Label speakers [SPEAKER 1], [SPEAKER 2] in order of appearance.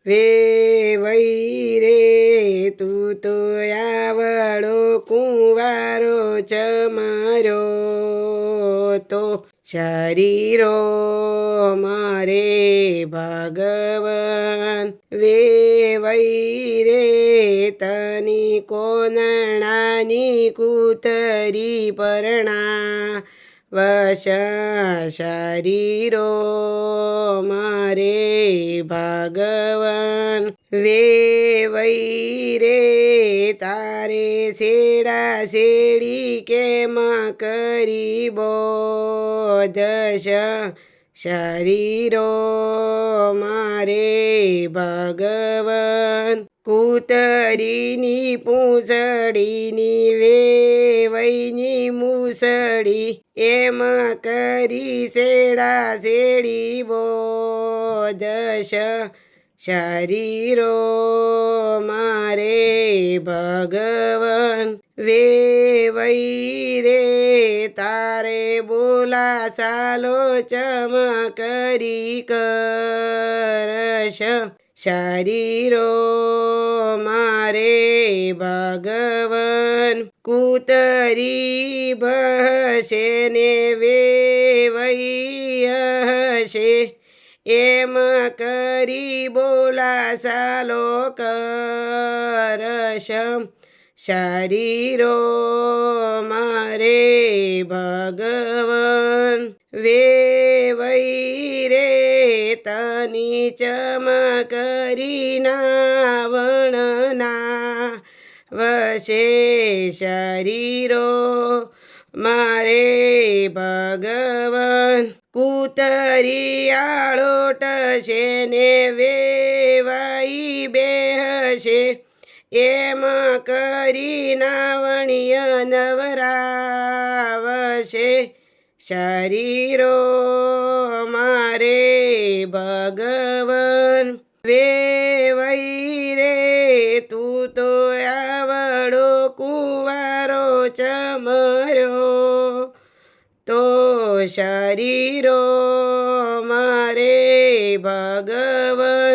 [SPEAKER 1] વેવાઈ રે તું તો આવડો કુંવારો ચમાર્યો તો શરીરો મારે ભગવાન વેવાઈ રે તની કોનણાની કૂતરી પરણા વશ શરીરો મારે ભગવાન વેવાઈ રે તારે શેડા શેડી કેમ કરી બોધશ શરીરો મારે ભગવાન કૂતરીની પૂંછડીની વેવાઈની મૂસડી એમ કરી શેડા શેડી બોધશ શરીરો મારે ભગવાન વેવાઈ રે તારે બોલા સાલો ચમ કરી કરશ શરીરો મારે ભગવાન કૂતરી ભસે ને વેવાઈ હશે એમ કરી બોલા સાલો કરશ શરીરો મારે ભગવાન વેવાઈ રે તની ચમકરી નાવણના વશે શરીરો મારે ભગવાન કૂતરી આળોટ છે ને વેવાઈ બેહશે એમ કરી નાવણીય નવરાવશે શરીરો મારે ભગવાન વેવાઈ રે તું તો આવડો કુંવારો ચમર્યો તો શરીરો મારે ભગવાન